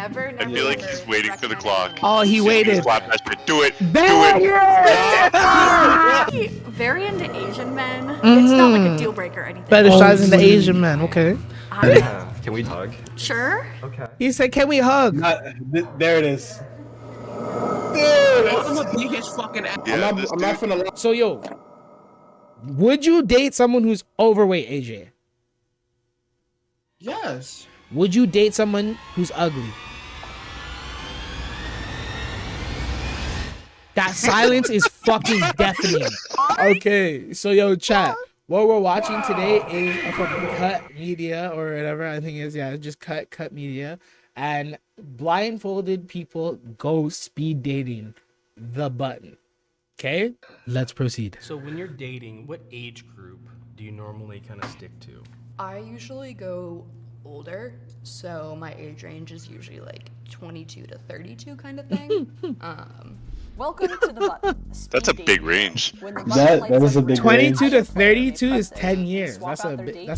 Never. I feel like he's waiting for the clock. Oh, he waited. Slap that shit. Do it. Bang! Do it. Very into Asian men. It's not like a deal breaker or anything. Fetishizing the Asian man. Okay. Can we hug? Sure. Okay. He said, "Can we hug?" There it is. I'm gonna beat his fucking ass. Yeah, I'm not gonna lie. So yo, would you date someone who's overweight, AJ? Yes. Would you date someone who's ugly? That silence is fucking deafening. Okay, so yo, chat. What we're watching today is from Cut Media or whatever I think it is. Yeah, just Cut Media. And blindfolded people go speed dating the button. Okay, let's proceed. So when you're dating, what age group do you normally kind of stick to? I usually go older, so my age range is usually like 22 to 32 kind of thing. Welcome to the button. That's a big range. That is a big 22 range. to 32 is 10 years. That's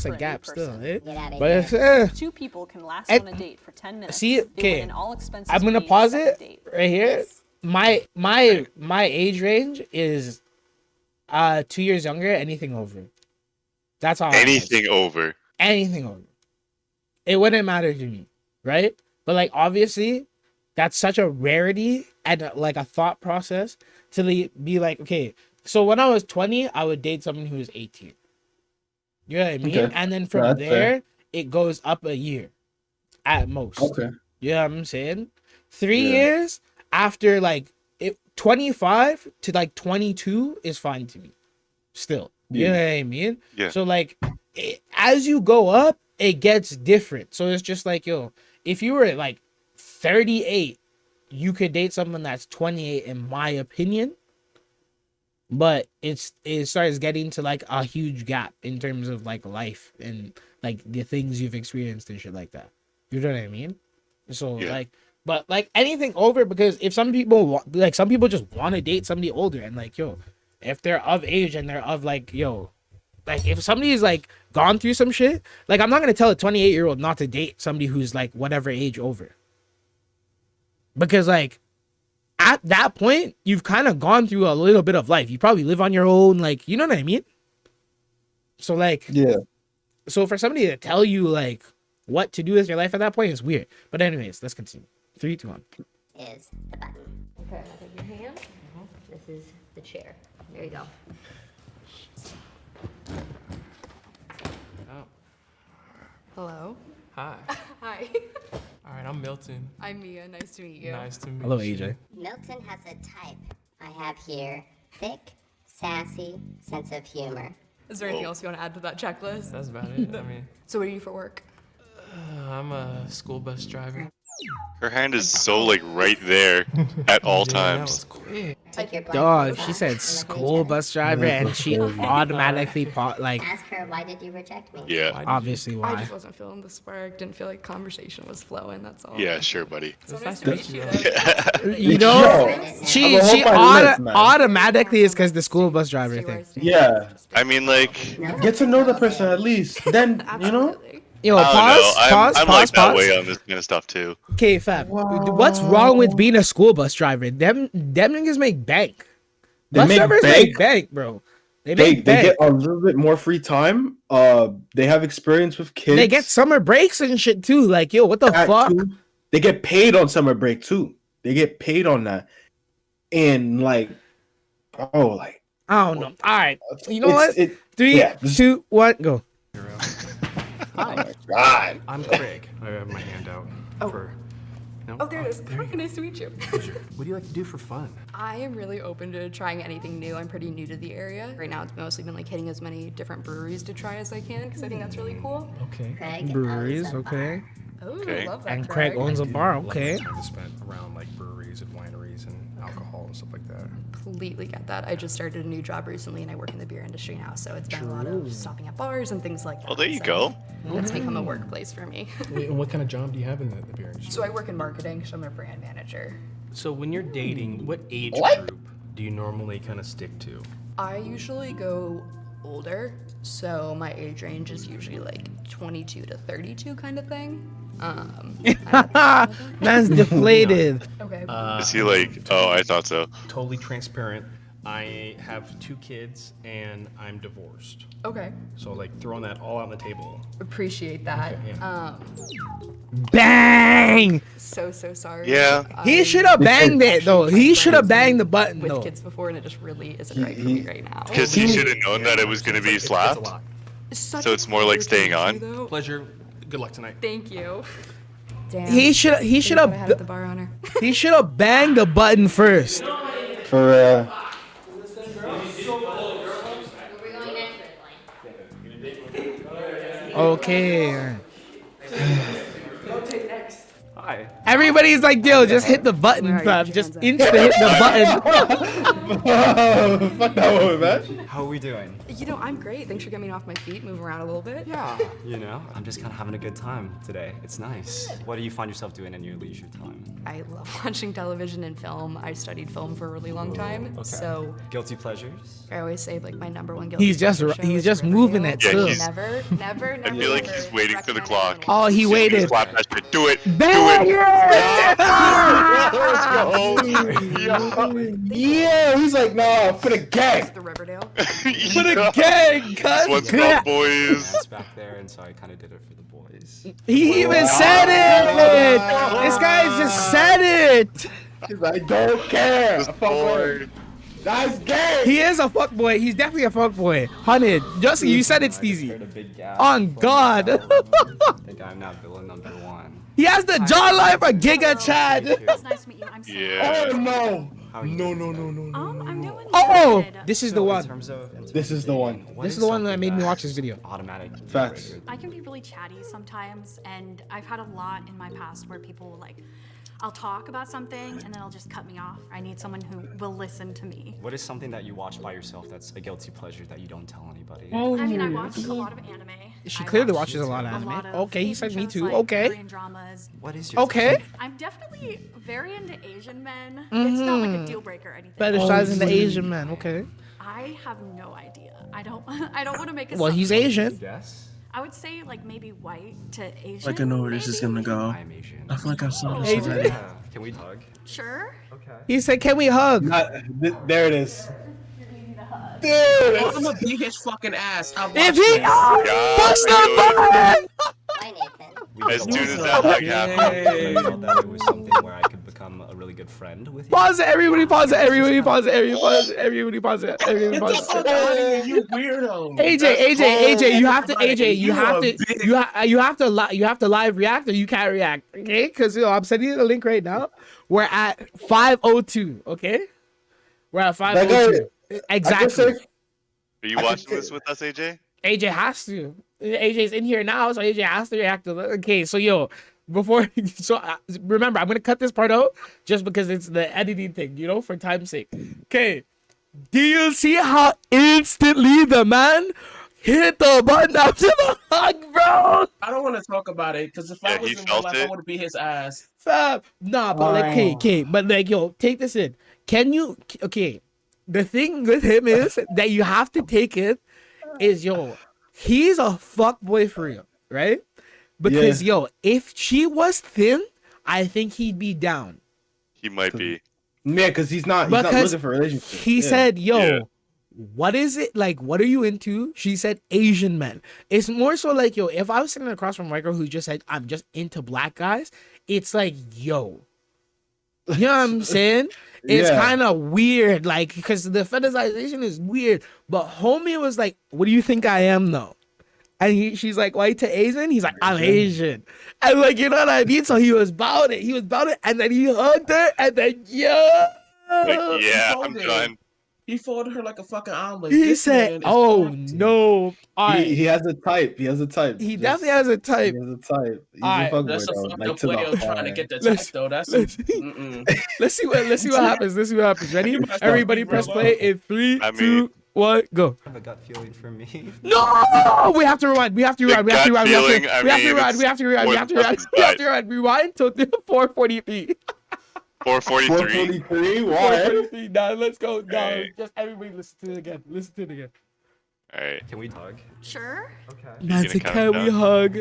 a gap still, eh? But it's Two people can last And- on a date for 10 minutes. see, They win okay. an all-expenses I'm gonna paid pause second it date. right here. My age range is 2 years younger. Anything over. That's all. Anything over. Anything over. It wouldn't matter to me, right? But like obviously, that's such a rarity and like a thought process to be like, okay. So when I was 20, I would date someone who was 18. You know what I mean? Okay. And then from That's there, fair. it goes up a year at most. Okay. You know what I'm saying? 3 Yeah. years after like 25 to like 22 is fine to me. Still. You know what I mean? Yeah. So like as you go up, it gets different. So it's just like, yo, if you were like 38, you could date someone that's 28 in my opinion. But it starts getting to like a huge gap in terms of like life and like the things you've experienced and shit like that. You know what I mean? So Yeah. like, but like anything over, because if some people some people just want to date somebody older and like, yo, if they're of age and they're of like, yo, like if somebody's like gone through some shit, like I'm not gonna tell a 28-year-old not to date somebody who's like whatever age over. Because like at that point, you've kind of gone through a little bit of life. You probably live on your own, like, you know what I mean? So like, Yeah. so for somebody to tell you like what to do with your life at that point is weird. But anyways, let's continue. 3, 2, 1. Is the button. Okay, take your hand. This is the chair. There you go. Oh, Hello. hi. Hi. All right, I'm Milton. I'm Mia. Nice to meet you. Nice to meet Hello, you. AJ. Milton has a type. I have here thick, sassy, sense of humor. Is there anything else you want to add to that checklist? That's about it. I mean, So what do you do for work? I'm a school bus driver. Her hand is so like right there at all Yeah, that times. was quick. Take your Dog, blindfold she off said and school look bus driver and she automatically like Ask her, why did you reject me? Yeah. obviously I why. just wasn't feeling the spark. Didn't feel like conversation was flowing. That's all. Yeah, sure, buddy. So It's nice nice to to meet meet you. you. though. You know, Yo, she I hope I live, man. automatically is because the school bus driver See where I thing. stand. Yeah. I mean, like, Get to know the person at least. Then, you know? Absolutely. Yo, I don't know. I'm like that pause. way on this kind of stuff too. Okay, fam. What's wrong with being a school bus driver? Them niggas make bank. They Bus make drivers bank. make bank, bro. They They make bank. get a little bit more free time. They have experience with kids. They get summer breaks and shit too. Like, yo, what the That fuck? too. They get paid on summer break too. They get paid on that. And like, oh, like I don't know. All right, you know what? It, 3, yeah. 2, 1, go. Hi, God. I'm Craig. I have my hand out for. No? Oh, there it is. There you go. Nice to meet you. What do you like to do for fun? I am really open to trying anything new. I'm pretty new to the area. Right now, it's mostly been like hitting as many different breweries to try as I can because I think that's really cool. Okay. Craig Breweries, owns a okay. Oh, Okay. love that. And Craig owns a bar, okay. Time to spend around like breweries and wineries and alcohol and stuff like that. Completely get that. I just started a new job recently and I work in the beer industry now, so it's been a lot of stopping at bars and things like that. Oh, there you so go. It's become a workplace for me. Wait, and what kind of job do you have in the beer industry? So I work in marketing, so I'm a brand manager. So when you're dating, what age What? group do you normally kind of stick to? I usually go older, so my age range is usually like 22 to 32 kind of thing. Man's deflated. Okay. Is he like? Oh, I thought so. Totally transparent. I have 2 kids and I'm divorced. Okay. So like throwing that all on the table. Appreciate that. Okay, yeah. Bang! So sorry. Yeah. He should have banged it though. He should have banged the button With though. kids before, and it just really isn't right for me right now. Because he should have known that it was gonna be It's a slapped. lot. Such So a it's more like pleasure to staying meet on? you, though. Pleasure. Good luck tonight. Thank you. Damn. He should Could've had have the bar honor. he should have banged the button first. For Okay. Hi. Everybody's like, yo, just hit the button, Where are you? fam. Put your Just hands up. insta hit the button. fuck that woman, man. How are we doing? You know, I'm great. Thanks for getting me off my feet, move around a little bit. Yeah. You know, I'm just kind of having a good time today. It's nice. What do you find yourself doing in your leisure time? I love watching television and film. I studied film for a really long time, Okay. so Guilty pleasures? I always say like my number one guilty He's just pleasure show he's is just Riverdale. moving it Yeah, too. he's- Never. I feel like he's waiting for the clock. Oh, he waited. Slap that shit. Do it. Bang Do it. Yeah, he's like, nah, for the gang. The Riverdale. For the gang, This one's called boys. It's back there, and so I kind of did it for the boys. He even said it. This guy just said it. He's like, don't care. This Fuck boy. her. That's gay. He is a fuck boy. He's definitely a fuck boy. 100. Just you said it, I just heard Steezy. a big gasp On from God. I think I'm now villain number 1. He has the jawline for Giga Chad. It's nice to meet you. I'm Sam. Yeah. Oh no. How are you doing today? I'm doing Oh, good. this is So the in one. terms of This is the one. dating, what This is the one that something made me watch this video. Automatic. Facts. deal breaker? I can be really chatty sometimes, and I've had a lot in my past where people will like, I'll talk about something and then they'll just cut me off. I need someone who will listen to me. What is something that you watch by yourself that's a guilty pleasure that you don't tell anybody? I mean, I watch a lot of anime. She I clearly watch watches a lot of a anime. lot of Okay, he Asian said me shows too. like Okay. Korean dramas. What is your Okay. I'm definitely very into Asian men. It's not like a deal breaker or anything. Fetishizing the Asian man. Okay. I have no idea. I don't want to make a Well, he's Asian. Yes. I would say like maybe white to Asian. Like I know where this is gonna go. I'm Asian. I feel like I've saw this Asian. already. Yeah. Can we hug? Sure. Okay. He said, "Can we hug?" There it is. Dude, I'm a big ass fucking ass. If he push the button. Hi, Nathan. As soon as that hug happened. I felt that it was something where I could become a really good friend with you. Pause it. Everybody pause it. Everybody pause it. Everybody pause it. Everybody pause it. Everybody pause it. Hey, you weirdo. AJ, you have to, AJ, you You have a to, bitch. you have to live react or you can't react, okay? Because I'm sending you the link right now. We're at 5:02, okay? We're at 5:02. Exactly. Are you watching this with us, AJ? AJ has to. AJ's in here now, so AJ has to react to it. Okay, so yo, before, remember, I'm gonna cut this part out just because it's the editing thing, you know, for time's sake. Okay. Do you see how instantly the man hit the button after the hug, bro? I don't want to talk about it because if I Yeah, was he in real felt life, I it. would beat his ass. Fab. Nah, but like, okay, but like, yo, take this in. Can you, okay, the thing with him is that you have to take it is, yo, he's a fuck boy for real, right? Because, yo, if she was thin, I think he'd be down. He might be. Yeah, because he's not looking for a relationship. He said, yo, Yeah. what is it? Like, what are you into? She said, Asian men. It's more so like, yo, if I was sitting across from Riker who just said, I'm just into black guys, it's like, yo. You know what I'm saying? It's Yeah. kind of weird, like, because the fetishization is weird. But homie was like, what do you think I am, though? And she's like, white to Asian? He's like, I'm Asian. And like, you know what I mean? So he was about it. He was about it. And then he hugged her. And then, yo. Like, yeah, I'm folded. done. He folded her like a fucking omelet. He This man said, is oh, crafty. no. All right. He has a type. He has a type. He Just- definitely has a type. He has a type. He's Alright, a fuckboy, That's a though. fucked Like, up to the way of trying to heart. get the Let's- type, though. That's let's- mm-mm. Let's see what happens. Let's see what happens. Ready? Everybody press play in 3, I mean- 2, 1, go. I have a gut feeling for me. No! We have to rewind. We have to rewind. We have to gut rewind. feeling, We have to I mean, rewind. We have to rewind. We it's have to rewind. more We have to rewind. Rewind till 4:43. 443. 443. Why? 4:43. Now let's go. Now Hey. just everybody listen to it again. Listen to it again. All right. Can we hug? Sure. Okay. Nancy, count can down? we hug?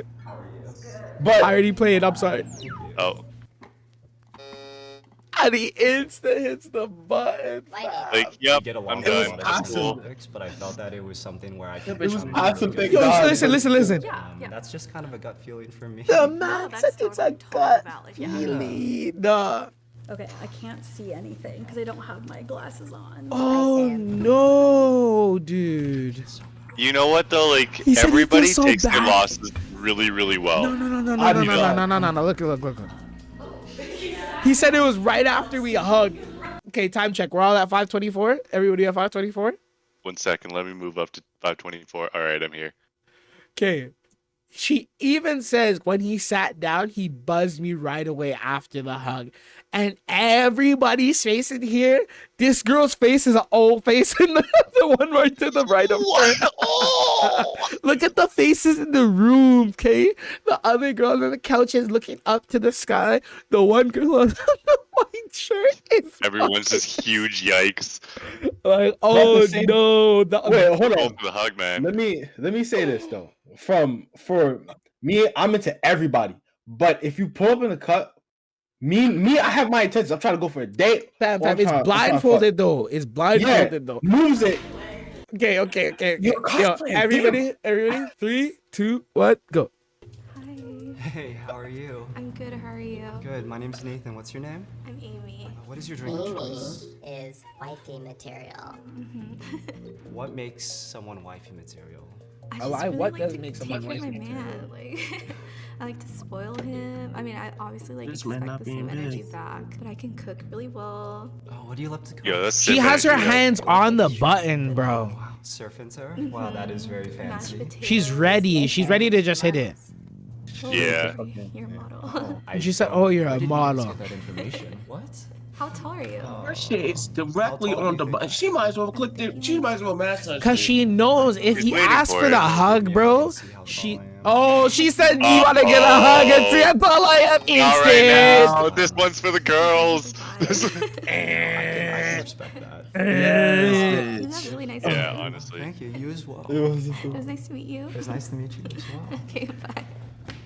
But I already played. I'm sorry. Oh, And he insta hits the button. like yep. Get along I'm with done. a lot of That's cool. topics, but I felt that it was something where I could was become awesome really thing. good. Yo, God. listen. Yeah. That's just kind of a gut feeling for me. The No, man that's said it's a totally gut valid. Yeah. feeling. Nah. Okay, I can't see anything because I don't have my glasses on. Oh no, dude. You know what though? Like He said he everybody feels so takes their bad. losses really, really well. No. Look. He said it was right after we hugged. Okay, time check. We're all at 5:24. Everybody at 5:24. 1 second. Let me move up to 5:24. All right, I'm here. Okay. She even says when he sat down, he buzzed me right away after the hug. And everybody's face in here, this girl's face is an old face in the one right to the right of her. Oh! Look at the faces in the room, okay? The other girl on the couch is looking up to the sky. The one girl on the white shirt is Everyone's just huge yikes. like, oh same- no. wait, hold Go on. for the hug, man. Let me say this though. For me, I'm into everybody. But if you pull up in the cut, me, I have my intentions. I'm trying to go for a date. Fam, or I'm it's trying- I'm trying to blindfolded though. It's fuck. blindfolded Yeah, though. moves it. Okay. Yo, Yo, cosplay, everybody, 3, 2, 1, go. Hi, Hey, how are you? I'm good. How are you? Good. My name's Nathan. What's your name? I'm Amy. What is your drink of Amy choice? is wifey material. What makes someone wifey material? I Oh, just really what like does to make take someone care of my wifey man. Like, I like to spoil him. I mean, I obviously like This man expect not the same being energy big. back, but I can cook really well. Oh, what do you love to cook? Yo, that's She sick has her energy, though. hands on the button, bro. Wow, surf and turf? Wow, that is very Mashed fancy. potatoes. She's ready. She's ready to just hit it. Oh, Yeah. You're a model. She said, "Oh, you're a Where did you model." get that information? What? How tall are you? Her shit is directly How tall do on you the think button. I She might as well click the. She might as well match that Cause shit. she knows if He's he waiting asks for for it. the hug, bro, See how she. tall I am. Oh, she said you wanna get a hug and see how tall I am. All right Instant. now, this one's for the girls. I can respect that. You have really nice Yeah, skin. honestly. Thank you. You as well. It was nice to meet you. It was nice to meet you as well. Okay, bye.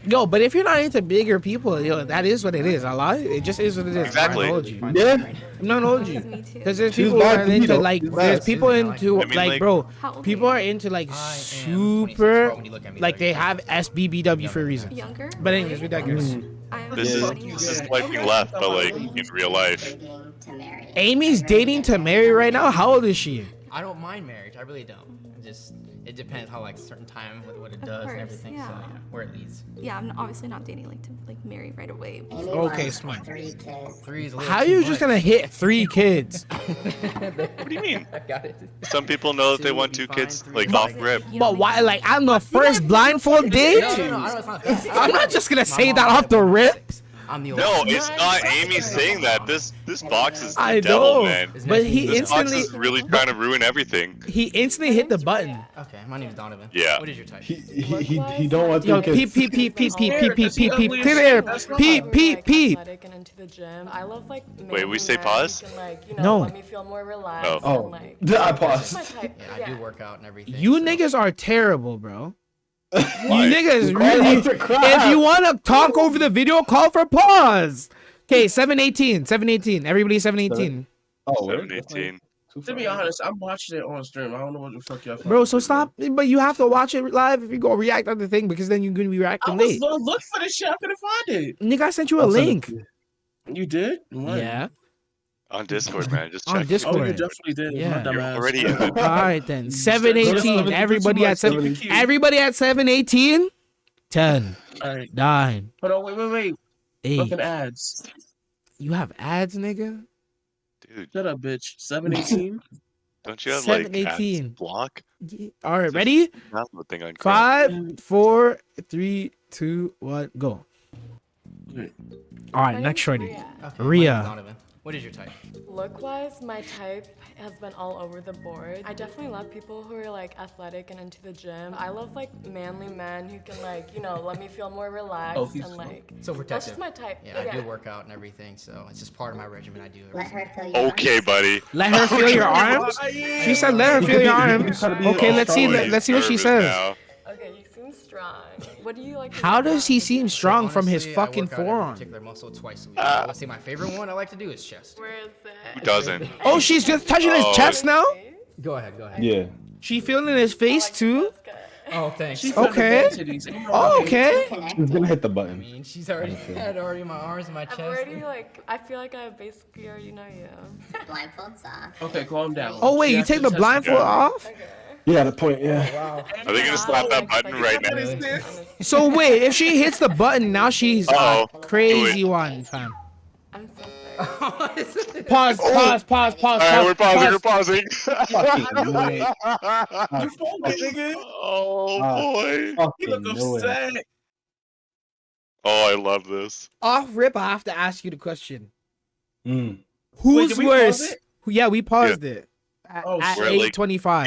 Yo, but if you're not into bigger people, yo, that is what it is. I lie. It just is what it is. Exactly. I'm not gonna hold you. Yeah. I'm not gonna hold you. Me too. Because there's She's people who bad are to me, into though. like, She's there's bad. people into I mean, like, like- bro, How old people are are you? into like I am 26, super, but when you look at me, like like, they have SBBW for a reason. Younger? But anyways, we digress. I'm This is 21. swiping left, but like in real life. Dating to marry. Amy's dating to marry right now. How old is she? I don't mind marriage. I really don't. It depends how like certain time with what it does course, and everything. yeah. So yeah, where it leads. Yeah, I'm obviously not dating like to like marry right away. Amy Okay, wants smart. 3 kids. 3 is a little How are too you much. just gonna hit 3 kids? What do you mean? I got it. Some people know that they Two want would 2 be kids, fine, like 3 off rip. You But don't why? make Like on the first blindfold date? No, I don't, it's not. I'm not just gonna My say mom that said off the when I was rip. 6. I'm the No, oldest. it's not Amy saying that. This box is the I devil, know, man. but he This box instantly is really trying to ruin everything. hit the button. Okay, my name is Donovan. Yeah. What is your type? He don't want Yo, 3 peep, kids. peep, peep, peep, peep, peep, peep, peep, peep, peep, peep, peep, peep. And into the gym. I love like Wait, we say pause? Can, like, No. let me feel more relaxed. Oh. And, like, I that's paused. my type. Yeah, I do work out and everything. You so- niggas are terrible, bro. You Why? niggas Call really. out to crap. If you want to talk over the video, call for pause. Okay, 718. Everybody 718. Oh, 718. To be honest, I'm watching it on stream. I don't know what the fuck y'all. Bro, so stop. But you have to watch it live if you go react on the thing because then you're going to be I reacting was late. look for this shit. I couldn't find it. Nigga, I sent you a link. You did? When? Yeah, On Discord, man. Just on check. Oh, you Discord. definitely did. Yeah. My You're dumbass. already in it. All right, then. 718. Everybody at 7. Keep- Everybody at 718. 10, All right. 9, Hold on. Wait. 8. Fucking ads. You have ads, nigga? Dude, Shut up, bitch. 718. don't you have like 718. ads block? All right, ready? Download thing on Chrome. 5, 4, 3, 2, 1, go. Wait. All right, next shorty. Okay, my name's Rhea. Donovan. What is your type? Look-wise, my type has been all over the board. I definitely love people who are like athletic and into the gym. I love like manly men who can like, you know, let me feel more relaxed and like. So protective. That's just my type. Yeah, I do work out and everything, so it's just part of my regimen. I do Let every her single feel your Okay, buddy. Let her feel your arms. She said, "Let her feel your arms." Okay, let's see. Let's see what she says. Now. Okay, you seem strong. What do you like? How does he seem strong from his Honestly, fucking I work out every forearm? particular muscle twice a week. Let's see, my favorite one I like to do is chest. Where is it? Who doesn't? Oh, she's just touching his chest now. Go ahead, go ahead. Yeah. She feeling his face too. Oh, thanks. She's Okay. Oh, okay. She's gonna hit the I button. mean, she's already had my arms and my chest. I've already like, I feel like I basically already know you. Blindfolds off. Okay, calm down. Oh wait, She you take the actually blindfold tested off? Yeah, the point. Yeah. Are they gonna slap that button right now? So wait, if she hits the button, now she's a Uh-oh. crazy one, fam. I'm so sorry. Pause. All right, we're pausing. We're pausing. Fucking knew it. You focus, nigga. Oh boy. You look Fucking knew it. upset. Oh, I love this. Off rip, I have to ask you the question. Mm. Who's did we pause worse? it? Yeah, we paused it at, Oh, at we're at, like, 8:25.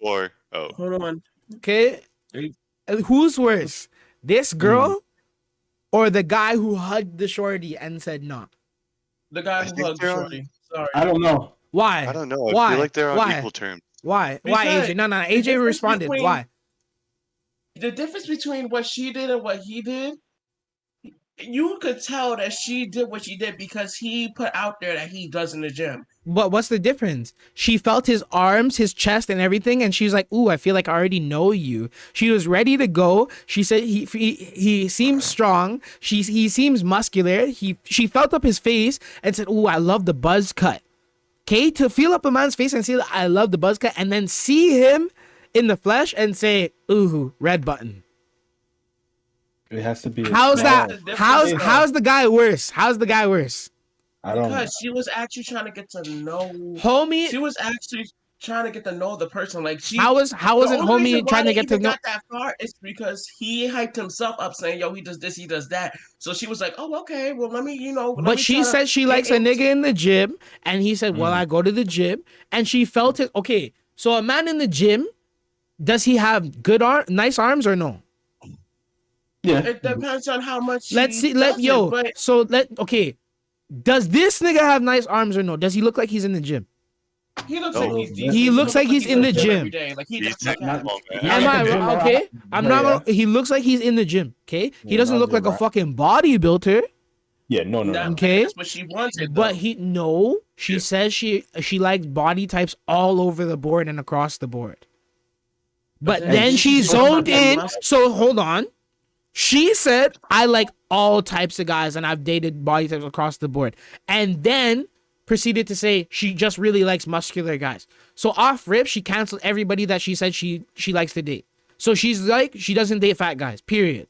8:24. Oh. Hold on. Okay. Eight. Who's worse? This girl or the guy who hugged the shorty and said no? The guy I who think hugged they're on- Shorty. Sorry. I don't know. Why? I don't know. Why? I feel like they're on Why? equal terms. Why? Why, Because AJ? No, the AJ difference responded. between- Why? The difference between what she did and what he did, you could tell that she did what she did because he put out there that he does in the gym. But what's the difference? She felt his arms, his chest, and everything, and she's like, "Ooh, I feel like I already know you." She was ready to go. She said he seems strong. He seems muscular. She felt up his face and said, "Ooh, I love the buzz cut." Okay, to feel up a man's face and say that I love the buzz cut, and then see him in the flesh and say, "Ooh, red button." It has to be. How's that? How's the guy worse? How's the guy worse? I don't know. Because she was actually trying to get to know. Homie, She was actually trying to get to know the person. Like she. how wasn't the only homie reason why trying to they get to even know? got that far is because he hyped himself up, saying, "Yo, he does this, he does that." So she was like, "Oh, okay. Well, let me, let But me she try to said she get likes a into-" nigga in the gym, and he said, "Well, I go to the gym," and she felt it. Okay, so a man in the gym, does he have nice arms or no? Yeah. It depends on how much. Let's he see. does it, but Okay, does this nigga have nice arms or no? Does he look like he's in the gym? he looks No. like he's decent. He looks like he's in the every gym. day. Like he He's does technical, man. Am I Gym wrong? Okay, I'm not. Yeah. Gonna, he looks like he's in the gym. Okay, he Yeah, doesn't not look like a gym, fucking bodybuilder. Yeah. No. Okay. That's what she wanted. But she says she likes body types all over the board and across the board. But then she zoned in. So hold on. She said, "I like all types of guys and I've dated body types across the board." And then proceeded to say she just really likes muscular guys. So off rip, she canceled everybody that she said she likes to date. So she's like, she doesn't date fat guys, period.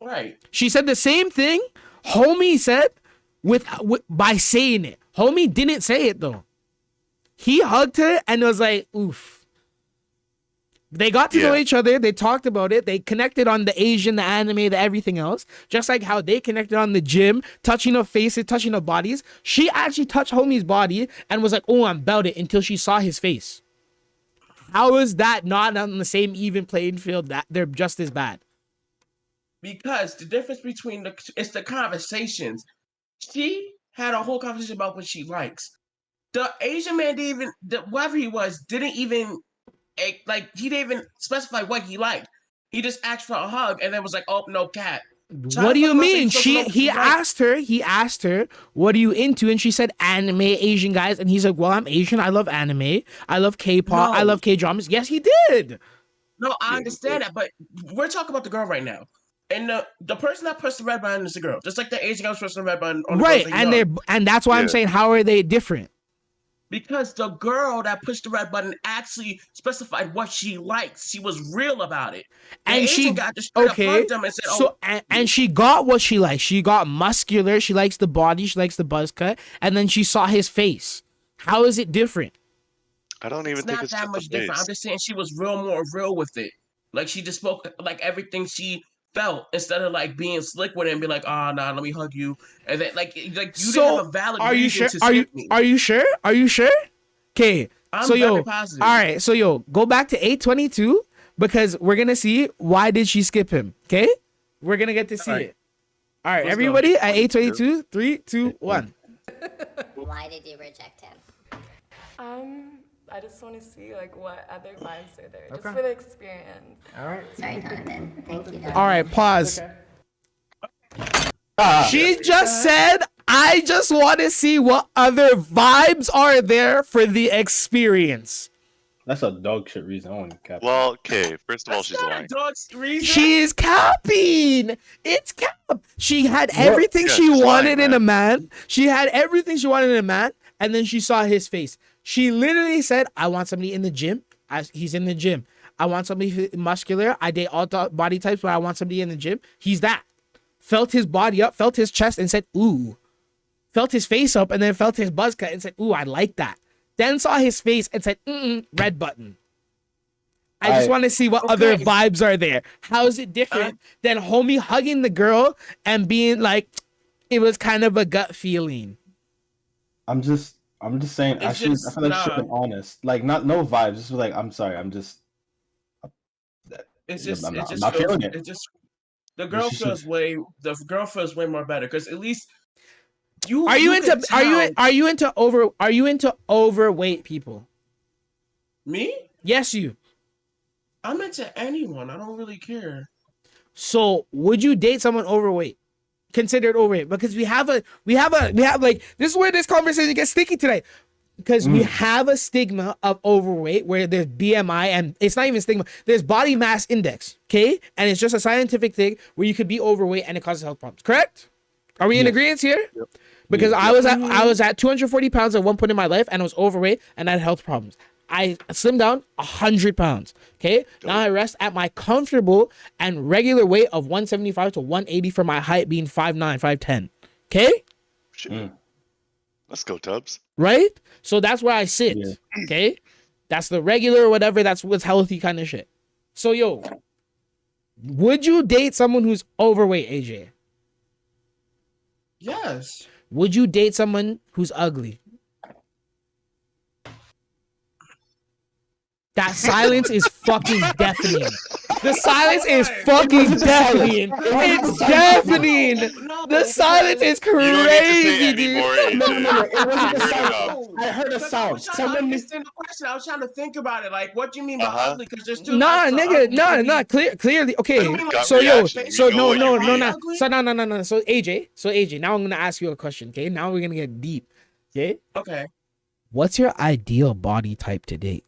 Right. She said the same thing homie said by saying it. Homie didn't say it though. He hugged her and was like, oof. They got to know each other. They talked about it. They connected on the Asian, the anime, the everything else. Just like how they connected on the gym, touching her faces, touching her bodies. She actually touched homie's body and was like, "Oh, I'm about it," until she saw his face. How is that not on the same even playing field? That they're just as bad. Because the difference between it's the conversations. She had a whole conversation about what she likes. The Asian man didn't even, whoever he was, didn't even, he didn't even specify what he liked. He just asked for a hug and then was like, "Oh, no cat." What do you mean? He asked her, "What are you into?" And she said, "Anime, Asian guys." And he's like, "Well, I'm Asian. I love anime. I love K-pop. I love K-dramas." Yes, he did. No, I understand that, but we're talking about the girl right now. And the person that pushed the red button is the girl. Just like the Asian guy was pushing the red button on the Right, girls and that's why I'm saying, how are they different? Because the girl that pushed the red button actually specified what she likes. She was real about it. And she got just straight up hugged him and said, so and she got what she likes. She got muscular. She likes the body. She likes the buzz cut. And then she saw his face. How is it different? I don't even it's think not it's that much different. I'm just saying she was more real with it. Like she just spoke like everything she felt instead of like being slick with it and be like, oh nah, let me hug you. And then like you didn't So have a valid are you reason sure? to skip me. Are you sure? Are you sure? Okay. I'm So very yo, positive. all right. So yo, go back to 822 because we're gonna see why did she skip him. Okay, we're gonna get to see it. All right, Let's everybody go. at 822, 3, 2, 1. Why did you reject him? I just want to see like what other vibes are there, just Okay. for the experience. All right. Sorry, Donovan. Thank you, Donovan. All right, pause. She just said, I just want to see what other vibes are there for the experience. That's a dog shit reason. I don't even cap. Well, okay. First of all, she's lying. She's capping. It's cap. She had everything Yeah, she she's wanted lying, in a man. She had everything she wanted in a man, and then she saw his face. She literally said, I want somebody in the gym. He's in the gym. I want somebody muscular. I date all body types, but I want somebody in the gym. He's that. Felt his body up, felt his chest, and said, ooh. Felt his face up, and then felt his buzz cut and said, ooh, I like that. Then saw his face and said, red button. I just want to see what other vibes are there. How is it different than homie hugging the girl and being like, it was kind of a gut feeling? I'm just saying. I feel like she should be honest. Like no vibes. Just like I'm sorry. I'm just. It's just, I'm it not, just I'm not feels, feeling it. it just, the girl feels way more better because at least Are you into overweight people? Me? Yes, you. I'm into anyone. I don't really care. So would you date someone overweight? Considered overweight? Because we have like, this is where this conversation gets sticky today. Because we have a stigma of overweight where there's BMI and it's not even stigma. There's body mass index, okay? And it's just a scientific thing where you could be overweight and it causes health problems. Correct? Are we in agreement here? Yep. Because I was at 240 pounds at one point in my life and I was overweight and I had health problems. I slimmed down 100 pounds. Okay. Now I rest at my comfortable and regular weight of 175 to 180 for my height being 5'9", 5'10". Okay. Let's go, tubz. Right? So that's where I sit. Yeah. Okay. That's the regular, whatever. That's what's healthy kind of shit. So yo, would you date someone who's overweight, AJ? Yes. Would you date someone who's ugly? That silence is fucking deafening. The silence is fucking deafening. It's deafening. The silence is crazy, dude. No. It wasn't a sound. I heard a sound. Someone understand the question. I was trying to think about it. Like, what do you mean by ugly? Because there's two. Nah, nigga, nah. Clearly, okay. So no. So no. So AJ, now I'm gonna ask you a question. Okay, now we're gonna get deep. Okay. Okay. What's your ideal body type to date?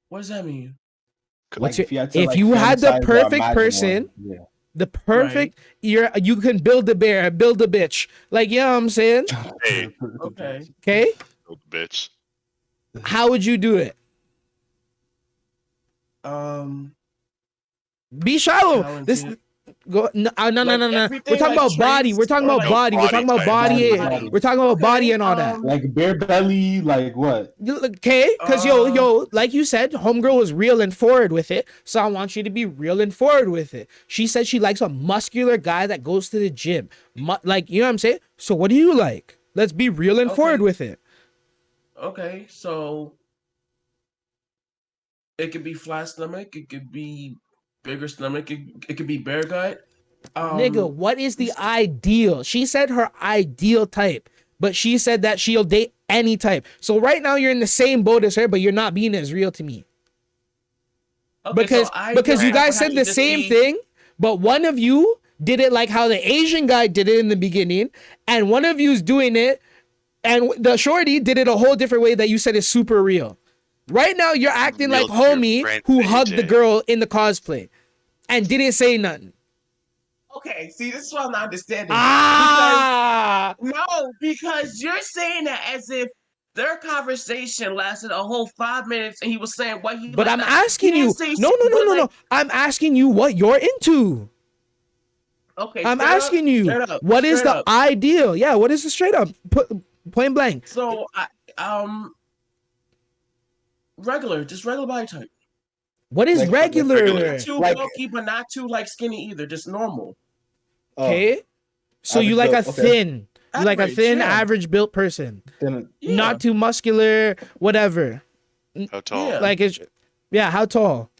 What does that mean? What's your, if you had the perfect person, the perfect, you can build a bear, build a bitch. Like, you know what I'm saying? Hey. Okay. Build a bitch. How would you do it? Be shallow. Talented. This go no. We're talking like about body. traits We're talking about or body. like We're talking about body body. We're talking about body and all that. Like bare belly, like what? Okay, because yo, like you said, homegirl was real and forward with it. So I want you to be real and forward with it. She said she likes a muscular guy that goes to the gym. Like, you know what I'm saying? So what do you like? Let's be real and forward with it. Okay, so it could be flat stomach. It could be bigger stomach. It could be bare gut. Nigga, what is the ideal? She said her ideal type, but she said that she'll date any type. So right now you're in the same boat as her, but you're not being as real to me. Okay, because you guys said the same thing, but one of you did it like how the Asian guy did it in the beginning, and one of you's doing it, and the shorty did it a whole different way that you said is super real. Right now you're acting like homie who hugged the girl in the cosplay and didn't say nothing. Okay, see, this is what I'm not understanding. Because you're saying that as if their conversation lasted a whole 5 minutes and he was saying what he. But I'm asking you. No. I'm asking you what you're into. Okay. I'm asking you what is the ideal? Yeah, what is the straight up? Point blank. So just regular body type. What is Like, regular? Not too Like- bulky, but not too like skinny either. Just normal. Okay. So you average like a build, okay. thin, you like a Average, thin, yeah. average built person, Then Yeah. not too muscular, whatever. How tall? Yeah. Like it's, yeah. How tall?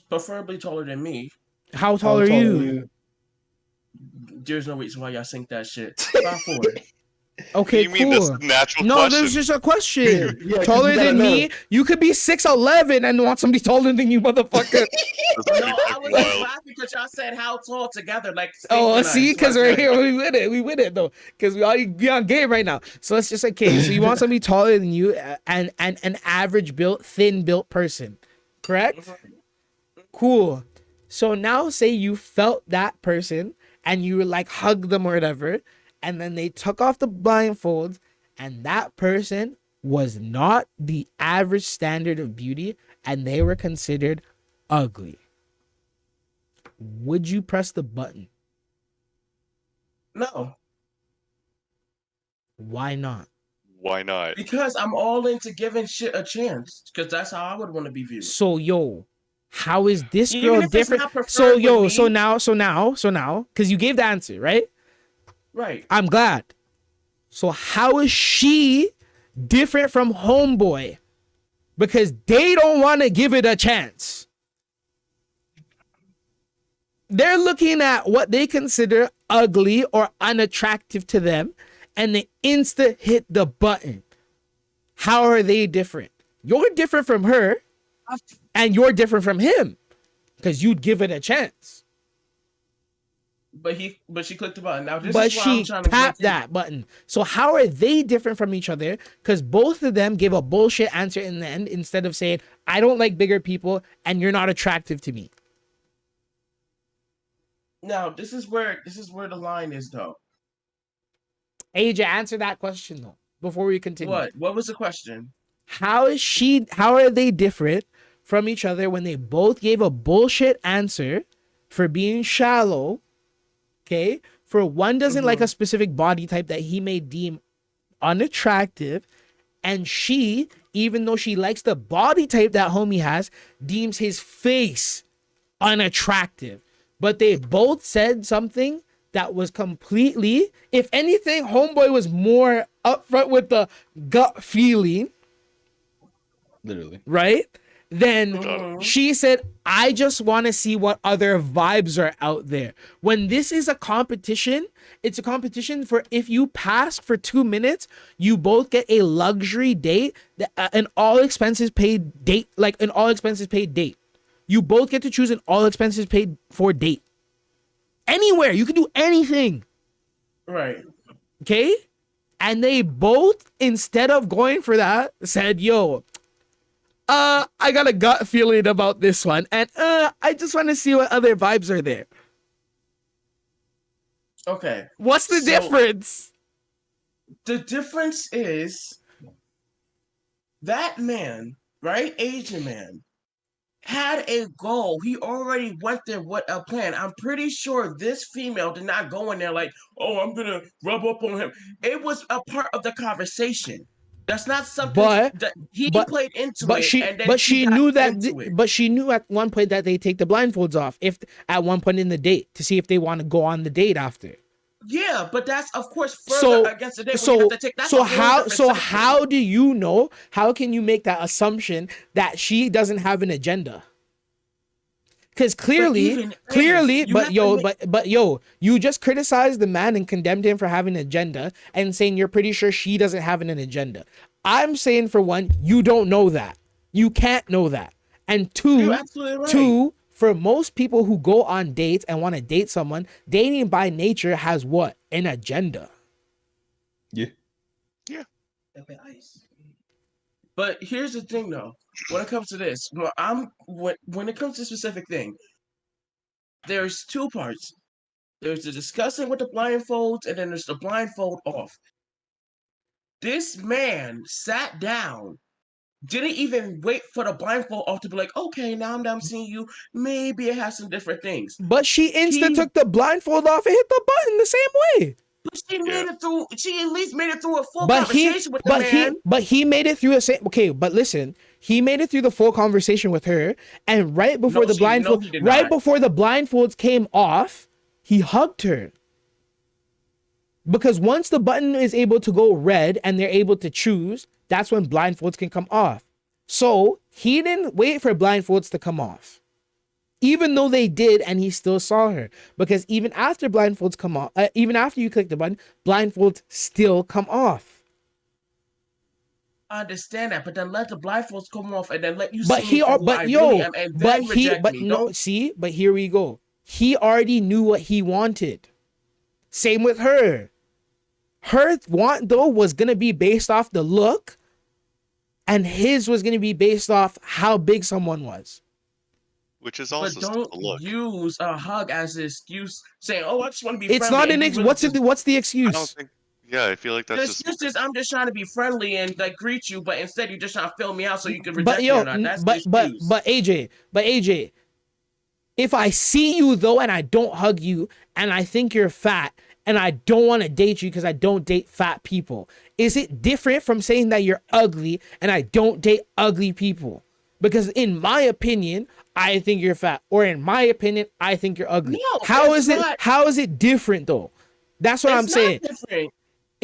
Preferably taller than me. How tall are you? There's no reason why y'all think that shit. 5'4". Okay, You mean this cool. is a natural No, question? this is just a question. Yeah, 'cause Taller you gotta than me? know. You could be 6'11" and want somebody taller than you, motherfucker. No, I was just laughing because y'all said how tall together, like. Oh, synchronized. see, because So I right said- here, we win it though, because we all be on game right now. So let's just say, okay, so you want somebody taller than you, and an average built, thin built person, correct? Cool. So now, say you felt that person, and you like hug them or whatever, and then they took off the blindfold, and that person was not the average standard of beauty, and they were considered ugly. Would you press the button? No, Why not? Why not? because I'm all into giving shit a chance. Because that's how I would want to be viewed. So yo, how is this Even girl if it's different? not preferred So with yo, me- so now, because you gave the answer, right? Right. I'm glad. So how is she different from homeboy? Because they don't want to give it a chance. They're looking at what they consider ugly or unattractive to them, and they insta hit the button. How are they different? You're different from her, and you're different from him, because you'd give it a chance. But she clicked the button. Now this But is why I'm she trying to tapped get to- that button. So how are they different from each other? Because both of them gave a bullshit answer in the end instead of saying, I don't like bigger people and you're not attractive to me. Now this is where the line is though. AJ, answer that question though before we continue. What? What was the question? How are they different from each other when they both gave a bullshit answer for being shallow? Okay, for one doesn't like a specific body type that he may deem unattractive, and she, even though she likes the body type that homie has, deems his face unattractive. But they both said something that was completely, if anything, homeboy was more upfront with the gut feeling, Literally. right? Then she said, I just want to see what other vibes are out there. When this is a competition, it's a competition for if you pass for 2 minutes, you both get a luxury date, an all expenses paid date, like an all expenses paid date. You both get to choose an all expenses paid for date. Anywhere, you can do anything. Right. Okay? And they both, instead of going for that, said, yo, I got a gut feeling about this one, and I just want to see what other vibes are there. Okay. What's the difference? The difference is that man, right? Asian man, had a goal. He already went there with a plan. I'm pretty sure this female did not go in there like, oh, I'm gonna rub up on him. It was a part of the conversation. That's not something that he played into it. And then she got knew that. into it. But she knew at one point that they take the blindfolds off. If at one point in the date to see if they want to go on the date after. Yeah, but that's of course further against the day. How do you know? How can you make that assumption that she doesn't have an agenda? Because clearly, you just criticized the man and condemned him for having an agenda and saying you're pretty sure she doesn't have an agenda. I'm saying for one, you don't know that. You can't know that. And two, for most people who go on dates and want to date someone, dating by nature has what? An agenda. Yeah. Yeah. But here's the thing, though. When it comes to this, when it comes to specific thing, there's two parts. There's the discussing with the blindfolds, and then there's the blindfold off. This man sat down, didn't even wait for the blindfold off to be like, okay, now I'm seeing you. Maybe it has some different things. But she took the blindfold off and hit the button the same way. But she made it through. She at least made it through a full But conversation with the man. he made it through a okay. But listen, he made it through the full conversation with her, and right before the blindfolds came off, he hugged her. Because once the button is able to go red and they're able to choose, that's when blindfolds can come off. So he didn't wait for blindfolds to come off. Even though they did, and he still saw her. Because even after blindfolds come off, even after you click the button, blindfolds still come off. I understand that, but then let the blindfolds come off and then let you But see me for who I really am, and then reject me. Don't- see, but here we go. He already knew what he wanted. Same with her. Her want though was gonna be based off the look, and his was gonna be based off how big someone was. Which is also But don't use a hug as an excuse, saying, "Oh, I just want to be friendly." It's not an excuse. What's the excuse? I don't think. Yeah, I feel like that's The just. excuse is I'm just trying to be friendly and like greet you, but instead you're just trying to fill me out so you can reject me or not. That's the excuse. But AJ, if I see you though and I don't hug you and I think you're fat and I don't want to date you because I don't date fat people, is it different from saying that you're ugly and I don't date ugly people? Because in my opinion, I think you're fat, or in my opinion, I think you're ugly. No, how it's is not. it? How is it different though? That's what I'm saying. Different.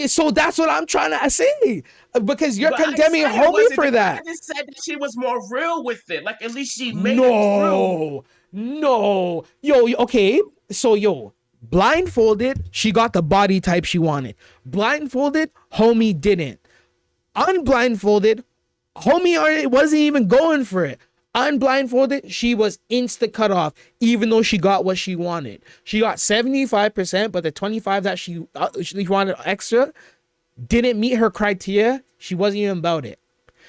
So that's what I'm trying to say. Because you're But I condemning said it homie wasn't for different. that. I just said that she was more real with it. Like at least she made it No. Yo, okay. So blindfolded, she got the body type she wanted. Blindfolded, homie didn't. Unblindfolded, homie already wasn't even going for it. Unblindfolded, she was insta cut off, even though she got what she wanted. She got 75%, but the 25 that she wanted extra didn't meet her criteria. She wasn't even about it.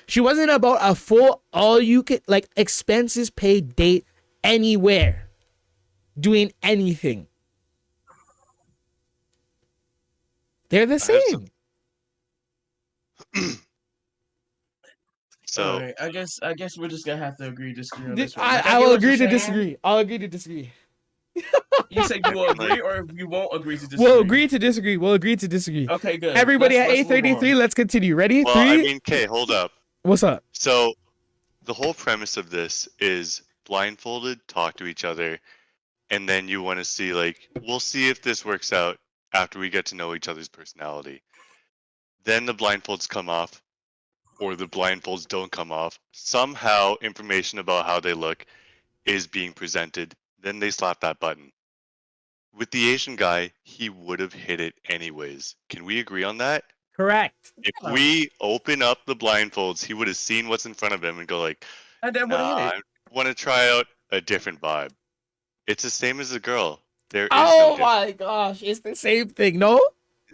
She wasn't about a full all you could like expenses paid date anywhere, doing anything. They're the same. So All right, I guess we're just gonna have to agree to disagree on this one. I will agree to disagree. I'll agree to disagree. You said you will agree or you won't agree to disagree? We'll agree to disagree. We'll agree to disagree. Okay, good. Everybody Let's at 8:33. Let's continue. Ready? Well, 3. I mean, okay, hold up. What's up? So, the whole premise of this is blindfolded, talk to each other, and then you want to see, like, we'll see if this works out after we get to know each other's personality. Then the blindfolds come off, or the blindfolds don't come off. Somehow, information about how they look is being presented. Then they slap that button. With the Asian guy, he would have hit it anyways. Can we agree on that? Correct. If we open up the blindfolds, he would have seen what's in front of him and go like, and then I want to try out a different vibe. It's the same as a girl. There is Oh no my gosh, it's the same thing, no?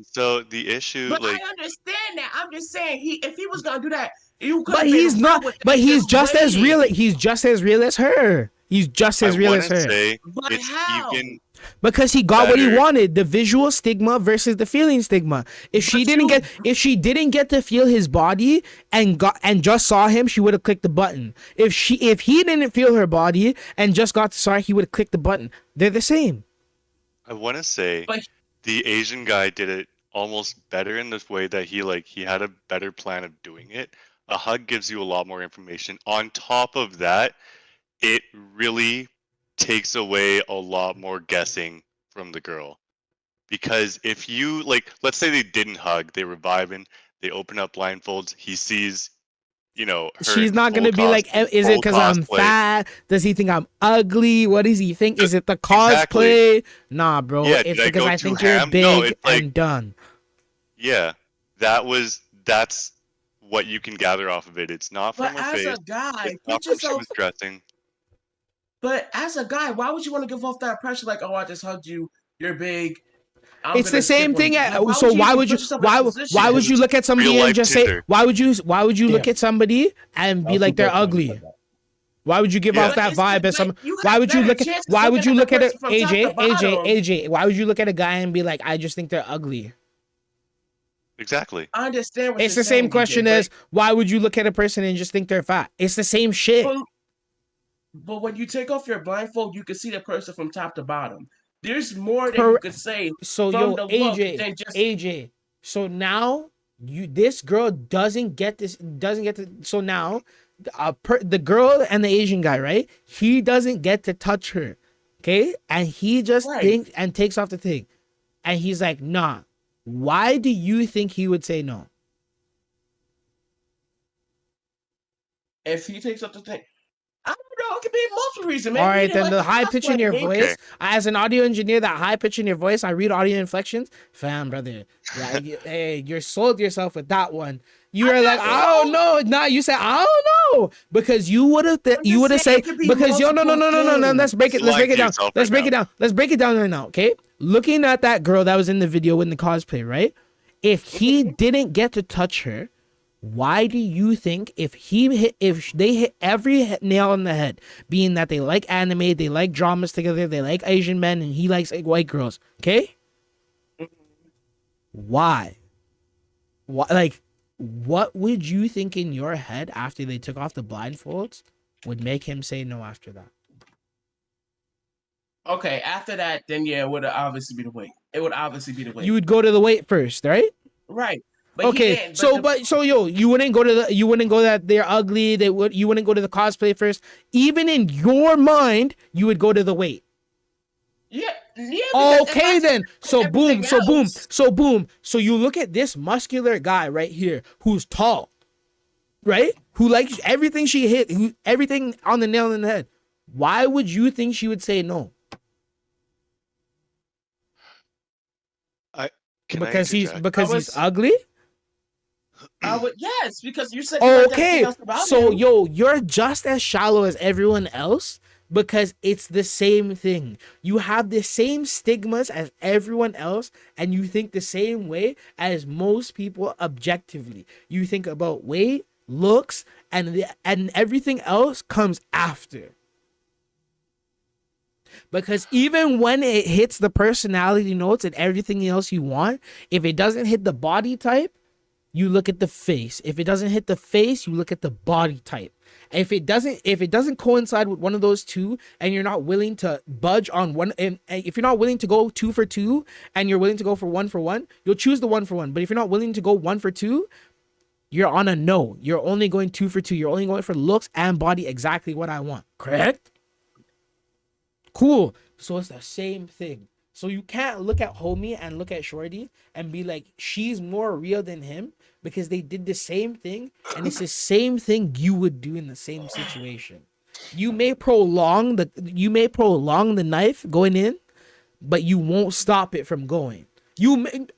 So the issue, But like, I understand that. I'm just saying, if he was gonna do that, you could. But he's not. But he's just as real. He's just as real as her. He's just as real as her. say But it's how? even Because he got what he better. wanted, the visual stigma versus the feeling stigma. If she didn't get to feel his body and just saw him, she would have clicked the button. If he didn't feel her body and just got to saw her, he would have clicked the button. They're the same. I want to say the Asian guy did it almost better in this way that he had a better plan of doing it. A hug gives you a lot more information. On top of that, it really takes away a lot more guessing from the girl. Because if you, like, let's say they didn't hug, they were vibing, they open up blindfolds, he sees, her She's not going to be like, is it because I'm fat? Does he think I'm ugly? What does he think? Is it the cosplay? Exactly. Nah, bro. Yeah, it's did I because go I too think you're ham? big No, it's like- and done. Yeah, that's what you can gather off of it. It's not from But her as face. a guy, It's not put from she yourself. was dressing. But as a guy, why would you want to give off that impression? Like, oh, I just hugged you. You're big. It's the same thing. So even why would put you yourself in that position? why would you look at somebody Real and life just say Tinder. why would you look at somebody and be like they're ugly? Why would you give Yeah. off that But vibe as some? you have Why would you better look at? chances Why would you looking look at at the it, person from top to bottom. AJ? Why would you look at a guy and be like, I just think they're ugly? Exactly. I understand what It's you're the same saying, question DJ, as why would you look at a person and just think they're fat? It's the same shit. But when you take off your blindfold, you can see the person from top to bottom. There's more that you could say So from yo, the look AJ, than just AJ. So now this girl doesn't get this, doesn't get to. So now, the girl and the Asian guy, right? He doesn't get to touch her, okay? And he just thinks and takes off the thing, and he's like, nah. Why do you think he would say no? if he takes up the thing. I don't know. It could be multiple reasons. All right, he then didn't the like high pitch in your cosplay. voice. As an audio engineer, that high pitch in your voice, I read audio inflections. Fam, brother, hey, you're sold yourself with that one. You were like, I don't know. Nah, you said I don't know because you would have said because yo, no. Let's break it. Let's break it down. Let's break it down. Let's break it down right now. Okay, looking at that girl that was in the video in the cosplay, right? If he didn't get to touch her, why do you think if they hit every nail on the head, being that they like anime, they like dramas together, they like Asian men, and he likes white girls, okay? Why? Like, what would you think in your head after they took off the blindfolds would make him say no after that? Okay, after that, then yeah, it would obviously be the weight. It would obviously be the weight. You would go to the weight first, right? Right. But okay, so you wouldn't go that they're ugly. You wouldn't go to the cosplay first. Even in your mind, you would go to the weight. Yeah. Okay then. So boom. So you look at this muscular guy right here who's tall, right? Who likes everything she hit, everything on the nail in the head. Why would you think she would say no? Because he's ugly? I would, yes, because you said okay. So yo, you're just as shallow as everyone else because it's the same thing. You have the same stigmas as everyone else, and you think the same way as most people objectively. You think about weight, looks, and everything else comes after. Because even when it hits the personality notes and everything else you want, if it doesn't hit the body type, you look at the face. If it doesn't hit the face, you look at the body type. If it doesn't coincide with one of those two, and you're not willing to budge on one, and if you're not willing to go 2 for 2, and you're willing to go for 1 for 1, you'll choose the 1 for 1. But if you're not willing to go 1 for 2, you're on a no. You're only going 2 for 2. You're only going for looks and body, exactly what I want. Correct? Cool. So it's the same thing. So you can't look at homie and look at shorty and be like, she's more real than him, because they did the same thing, and it's the same thing you would do in the same situation. You may prolong the knife going in, but you won't stop it from going.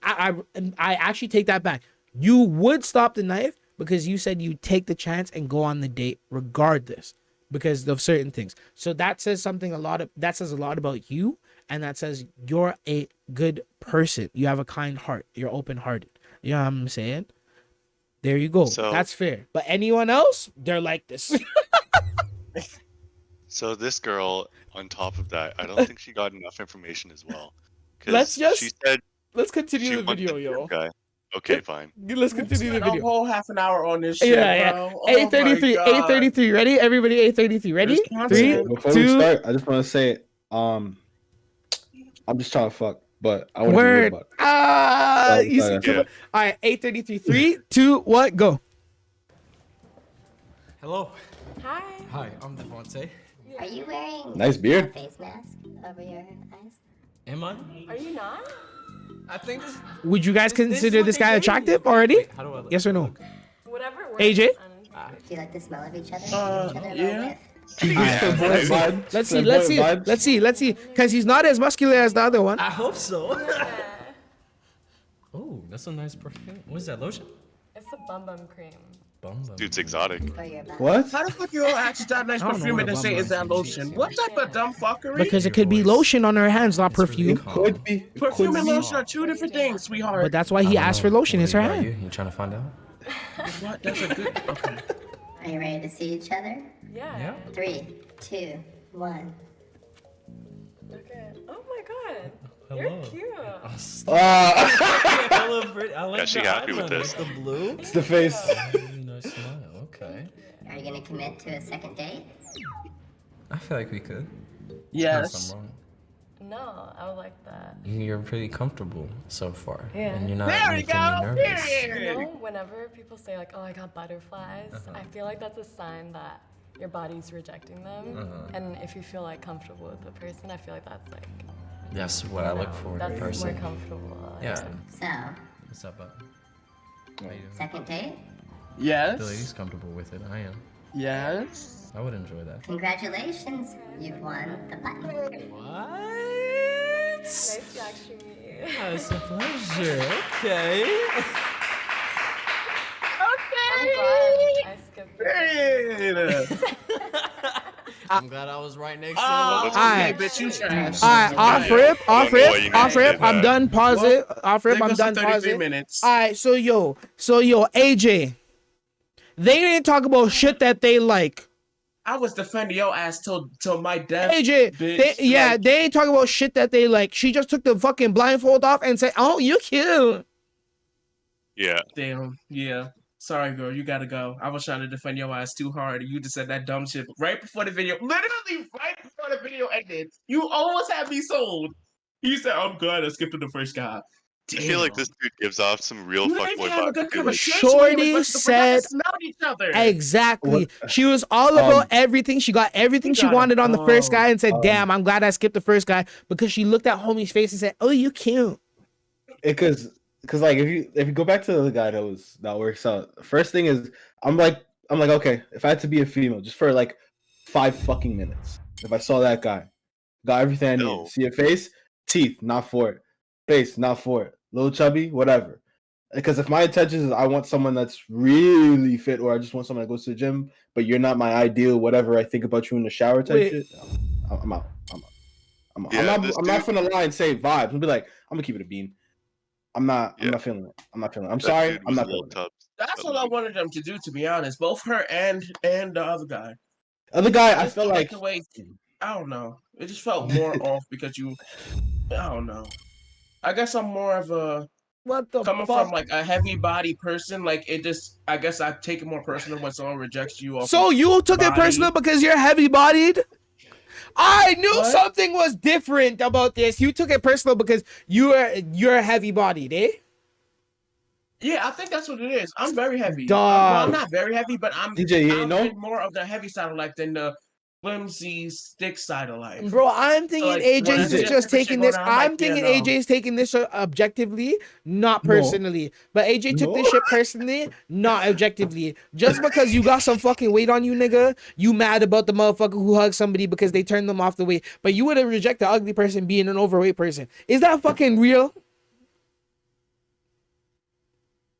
I actually take that back. You would stop the knife because you said you'd take the chance and go on the date regardless because of certain things. So that says that says a lot about you, and that says you're a good person. You have a kind heart. You're open-hearted. You know what I'm saying? There you go. So, that's fair. But anyone else, they're like this. So this girl, on top of that, I don't think she got enough information as well. Let's continue the video, yo. Guy. Okay, fine. Let's continue the video. A whole half an hour on this shit, bro. A33, A33, ready? Everybody, A33, ready? 3, Before 2. we start, I just want to say, I'm just trying to fuck, but I want Word. to You see, all right, A33, 3, 2, 1, go. Hello. Hi. Hi, I'm Devontae. Are you wearing nice beard a face mask over your eyes? Am I? Are you not? I think this. Would you guys consider this guy attractive already? Wait, how do I look? Yes or no? Whatever. AJ? Do you like the smell of each other? Yeah. Let's see. Because he's not as muscular as the other one. I hope so. Oh, that's a nice perfume. What is that, lotion? It's a bum bum cream. Dude's exotic. What? How the fuck you actually got nice perfume and then say is that lotion? What type of dumb fuckery? Because it could be lotion on her hands, not perfume. Could be. Perfume and lotion are two different things, sweetheart. But that's why he asked for lotion. It's her hand. You trying to find out? What? That's a good. Okay. Are you ready to see each other? Yeah. 3, 2, 1. Okay. Oh my god. Hello. You're cute. I like Yeah, she happy with this. The blue. It's the face. Really nice smile. Okay. Are you gonna commit to a second date? I feel like we could. Yes. Unless I'm wrong. No, I would like that. You're pretty comfortable so far. Yeah. And you're not There we making go. me nervous. You know, whenever people say like, "Oh, I got butterflies," I feel like that's a sign that your body's rejecting them. And if you feel like comfortable with the person, I feel like that's like. That's what I look for in a That's person. more comfortable. Yeah. So, What's up, bud? How you doing? second date? Yes. The lady's comfortable with it. I am. Yes. I would enjoy that. Congratulations, you've won the button. What? Nice to actually meet you. It's a pleasure. Okay. I'm glad I skipped it. I'm glad I was right next to Oh, him. Alright. bitch, you trash. Alright, off rip, I don't know why you off never rip. did I'm that. done. Pause Well, it. Off rip. There I'm goes done. the Pause 33 it. minutes. Alright, so AJ. They didn't talk about shit that they like. I was defending your ass till my death. AJ, bitch. they ain't talking about shit that they like. She just took the fucking blindfold off and said, "Oh, you cute." Yeah. Damn. Yeah. Sorry, girl. You gotta go. I was trying to defend your ass too hard. You just said that dumb shit right before the video. Literally right before the video ended. You almost had me sold. You said, "I'm glad I skipped to the first guy." Damn. I feel like this dude gives off some real You didn't fuckboy even have a vibes. good too, like, conversation. Shorty said smelled each other. exactly. She was all about everything. She got everything she gotta wanted on the first go. guy and said, "Damn, I'm glad I skipped the first guy," because she looked at homie's face and said, "Oh, you cute." Because like if you go back to the guy that works out, first thing is I'm like okay, if I had to be a female just for like 5 fucking minutes, if I saw that guy, got everything I No. need. See a face, teeth, not for it. Face, not for it. Little chubby, whatever. Because if my intention is I want someone that's really fit, or I just want someone that goes to the gym, but you're not my ideal, whatever I think about you in the shower type Wait. shit, I'm out. I'm Yeah, not this finna lie and say vibes. I'm be like, I'm gonna keep it a bean. I'm not feeling it. I'm that sorry. dude I'm was not a little feeling it. tough. That's what I wanted them to do, to be honest. Both her and the other guy. Other guy, I just felt like the way, I don't know. It just felt more off because I don't know. I guess I'm more of a What the coming fuck? from like a heavy body person. Like it just, I guess I take it more personal when someone rejects you off. So of you took it body. personal because you're heavy bodied? I knew What? something was different about this. You took it personal because you're heavy bodied, eh? Yeah, I think that's what it is. I'm very heavy. Dog. Well, I'm not very heavy, but DJ, you I'm know? in more of the heavy side of life than the flimsy stick side of life. Bro, I'm thinking like, when I AJ's see is that just type of shit taking going this. on, I'm like, I'm thinking yeah, no. AJ's taking this objectively, not No. personally. But AJ took this No. shit personally, not objectively. Just because you got some fucking weight on you, nigga, you mad about the motherfucker who hugged somebody because they turned them off the weight. But you would have rejected the ugly person being an overweight person. Is that fucking real?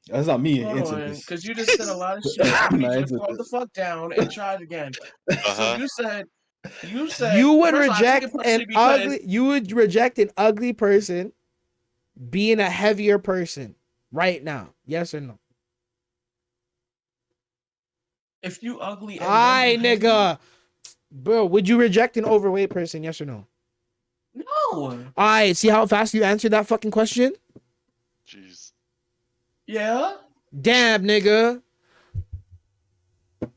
That's not me. Hold Answer on, this. because you just said a lot of shit. I I'm need not you to into calm the this. fuck down and try it again. Uh-huh. So you said You would first of all, I reject took it an personally because ugly. You would reject an ugly person being a heavier person right now. Yes or no? if you ugly, and Aye, then you heavy- nigga. Bro, would you reject an overweight person? Yes or no? No. Aye, see how fast you answered that fucking question? Jeez. Yeah. Damn, nigga.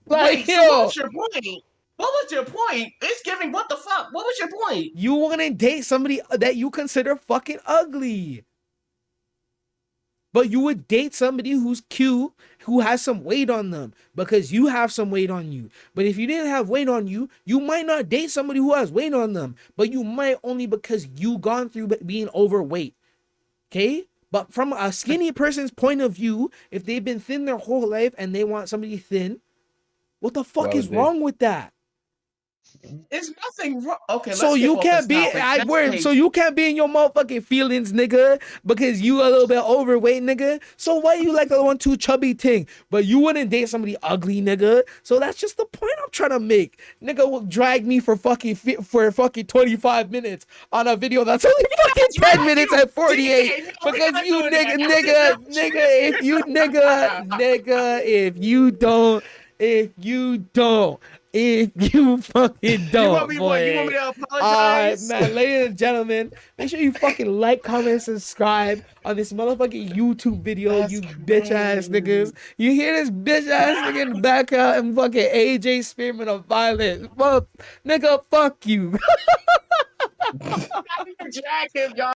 Like, Wait, so yo, what was your point? What was your point? It's giving. What the fuck? What was your point? you wanna date somebody that you consider fucking ugly. But you would date somebody who's cute, who has some weight on them, because you have some weight on you. But if you didn't have weight on you, you might not date somebody who has weight on them. But you might only because you gone through being overweight. Okay? But from a skinny person's point of view, if they've been thin their whole life and they want somebody thin, what the fuck Why is would they? wrong with that? It's nothing wrong. Okay, So let's you get off can't this be topic. I Next word. page. So you can't be in your motherfucking feelings, nigga, because you a little bit overweight, nigga. So why you like the one too chubby thing? But you wouldn't date somebody ugly, nigga. So that's just the point I'm trying to make. Nigga will drag me for fucking 25 minutes on a video that's only fucking 10 minutes and 48 because you if you fucking don't, You want me boy. to Alright, apologize? man, ladies and gentlemen, make sure you fucking like, comment, subscribe on this motherfucking YouTube video, That's you bitch ass crazy. niggas. You hear this bitch ass nigga in the background and fucking AJ Spearman of violence. Well, nigga, fuck you. Drag him, y'all.